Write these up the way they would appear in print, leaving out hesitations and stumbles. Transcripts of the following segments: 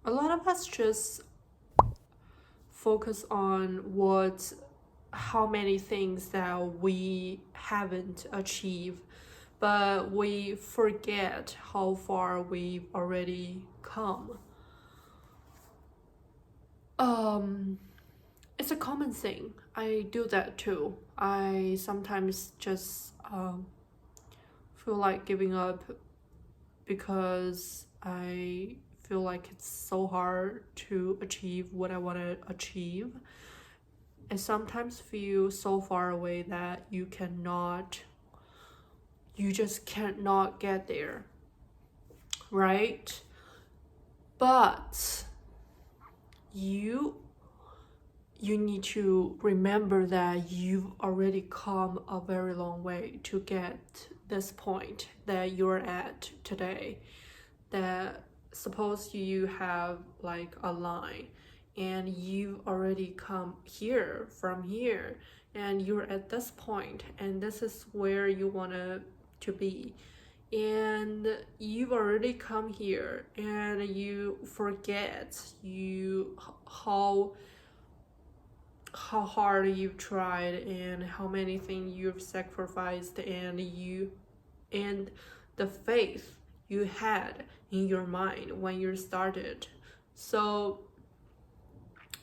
a lot of us just focus on how many things that we haven't achieved, but we forget how far we've already come. It's a common thing. I do that too. I sometimes just feel like giving up because I feel like it's so hard to achieve what I want to achieve. I sometimes feel so far away that you just cannot get there, right? But you need to remember that you've already come a very long way to get this point that you're at today. That suppose you have like a line and you've already come here from here and you're at this point and this is where you want to be, and you've already come here and you forget how hard you've tried and how many things you've sacrificed and the faith you had in your mind when you started. So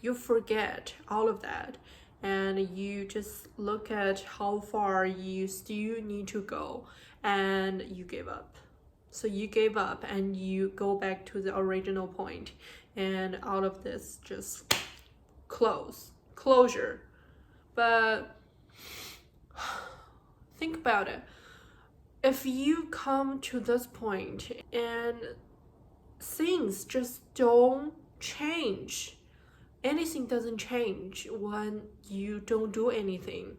you forget all of that and you just look at how far you still need to go and you give up. So you gave up and you go back to the original point, and out of this just closure. But think about it. If you come to this point and things just don't change, anything doesn't change when you don't do anything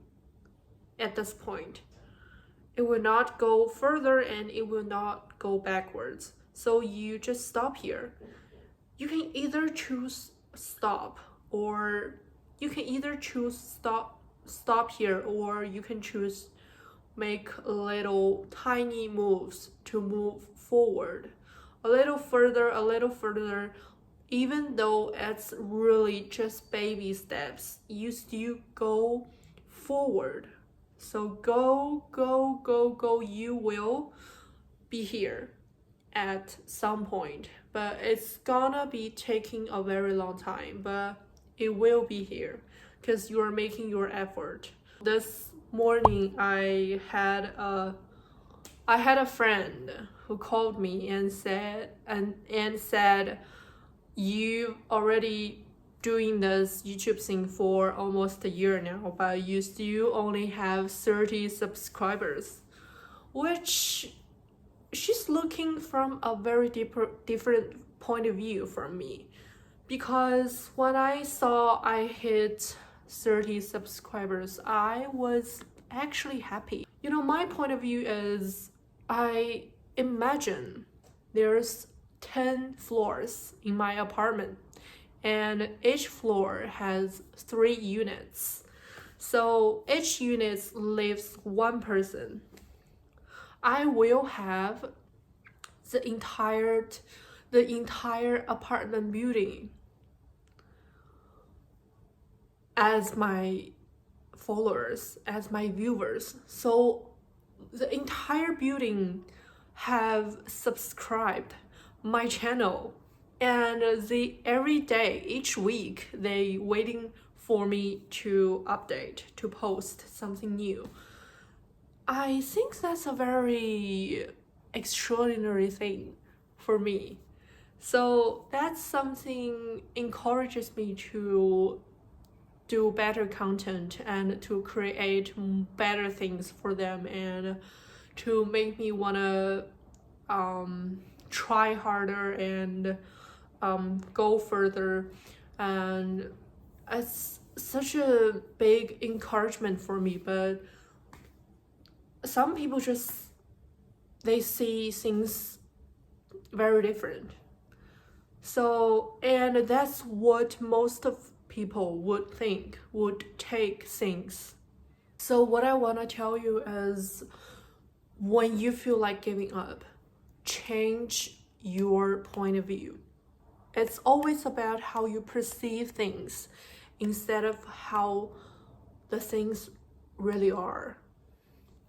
at this point. It will not go further and it will not go backwards. So you just stop here. You can either choose stop here, or you can choose make little tiny moves to move forward, a little further. Even though it's really just baby steps, you still go forward. So go. You will be here at some point, but it's gonna be taking a very long time, but it will be here because you are making your effort. This morning I had a friend who called me and said you already doing this YouTube thing for almost a year now, but you still only have 30 subscribers, which she's looking from a very different point of view from me. Because when I saw I hit 30 subscribers, I was actually happy. My point of view is I imagine there's 10 floors in my apartment and each floor has 3 units. So each unit lives one person. I will have the entire apartment building as my followers, as my viewers. So the entire building have subscribed my channel, and every day, each week, they waiting for me to update, to post something new. I think that's a very extraordinary thing for me. So that's something encourages me to do better content and to create better things for them, and to make me want to try harder and go further. And it's such a big encouragement for me. But some people they see things very different. So, and that's what most of people would take things. So what I want to tell you is, when you feel like giving up, change your point of view. It's always about how you perceive things instead of how the things really are.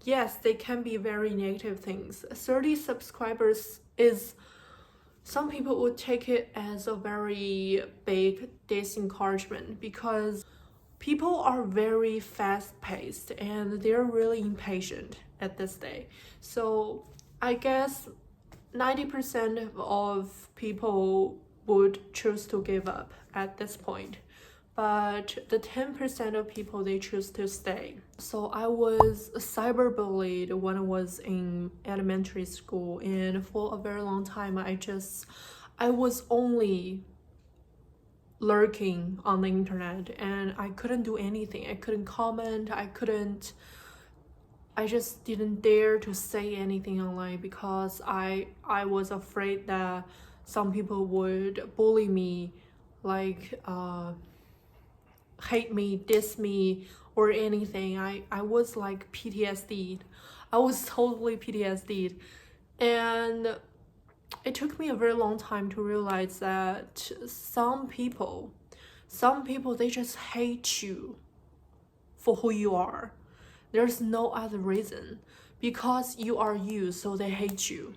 Yes, they can be very negative things. 30 subscribers is, some people would take it as a very big disencouragement because people are very fast paced and they're really impatient at this day. So I guess 90% of people would choose to give up at this point, but the 10% of people, they choose to stay. So I was cyberbullied when I was in elementary school, and for a very long time I was only lurking on the internet and I couldn't do anything. I couldn't comment, I just didn't dare to say anything online because I was afraid that some people would bully me, like hate me, diss me, or anything. I was like PTSD'd. I was totally PTSD'd. And it took me a very long time to realize that some people, they just hate you for who you are. There's no other reason. Because you are you, so they hate you.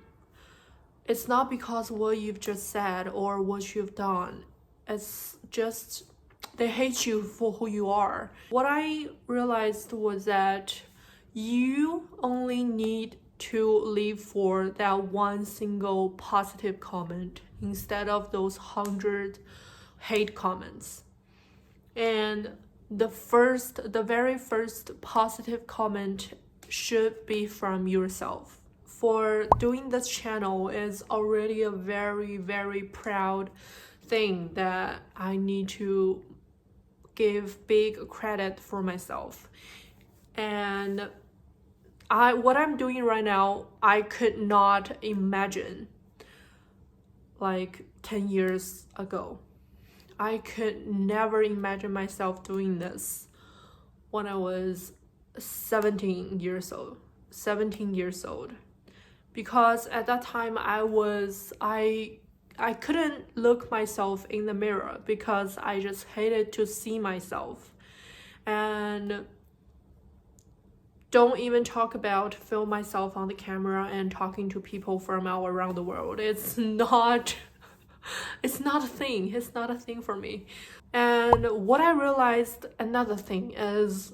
It's not because what you've just said or what you've done. It's just they hate you for who you are. What I realized was that you only need to live for that one single positive comment instead of those 100 hate comments. And the very first positive comment should be from yourself. For doing this channel is already a very, very proud thing that I need to give big credit for myself. And what I'm doing right now, I could not imagine like 10 years ago. I could never imagine myself doing this when I was 17 years old. Because at that time I couldn't look myself in the mirror because I just hated to see myself. And don't even talk about film myself on the camera and talking to people from all around the world. It's not a thing. It's not a thing for me. And what I realized, another thing, is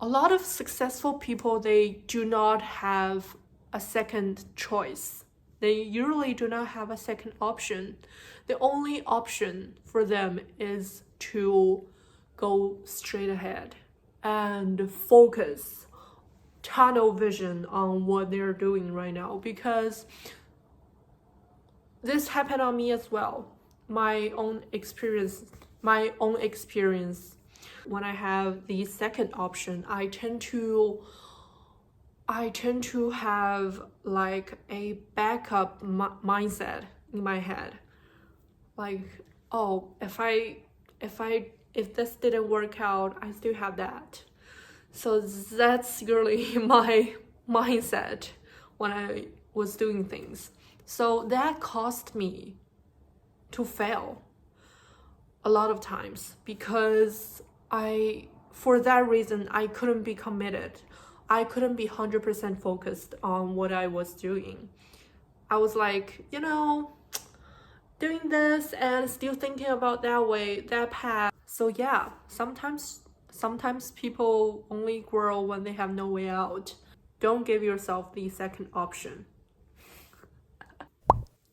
a lot of successful people, they do not have a second choice. They usually do not have a second option. The only option for them is to go straight ahead and focus, tunnel vision on what they're doing right now. Because this happened on me as well. My own experience. When I have the second option, I tend to have like a backup mindset in my head. Like, oh, if this didn't work out, I still have that. So that's really my mindset when I was doing things. So that caused me to fail a lot of times because for that reason, I couldn't be committed. I couldn't be 100% focused on what I was doing. I was like, doing this and still thinking about that path. So yeah, sometimes people only grow when they have no way out. Don't give yourself the second option.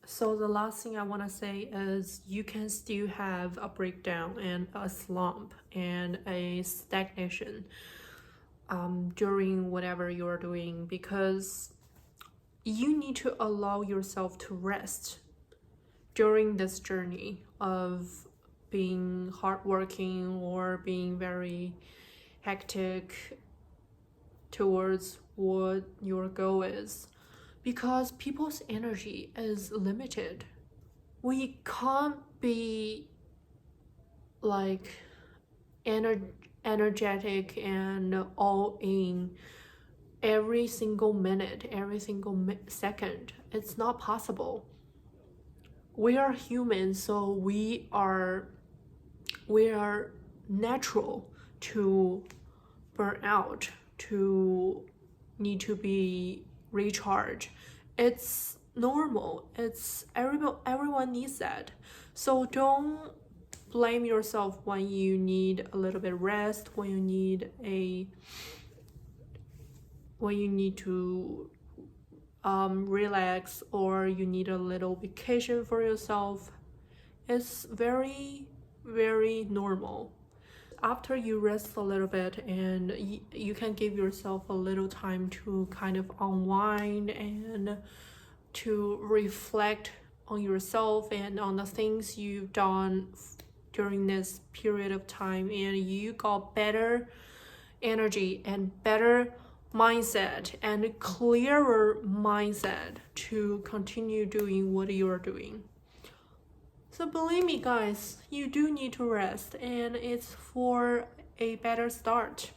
So the last thing I want to say is you can still have a breakdown and a slump and a stagnation during whatever you're doing, because you need to allow yourself to rest during this journey of being hardworking or being very hectic towards what your goal is. Because people's energy is limited. We can't be like energetic and all in every single minute, every single second. It's not possible. we are human, so we are natural to burn out, to need to be recharged. It's normal. It's everyone needs that. So don't blame yourself when you need a little bit rest, when you need to relax, or you need a little vacation for yourself. It's very, very normal. After you rest a little bit, and you can give yourself a little time to kind of unwind and to reflect on yourself and on the things you've done during this period of time, and you got better energy and better mindset and clearer mindset to continue doing what you're doing. So believe me, guys, you do need to rest, and it's for a better start.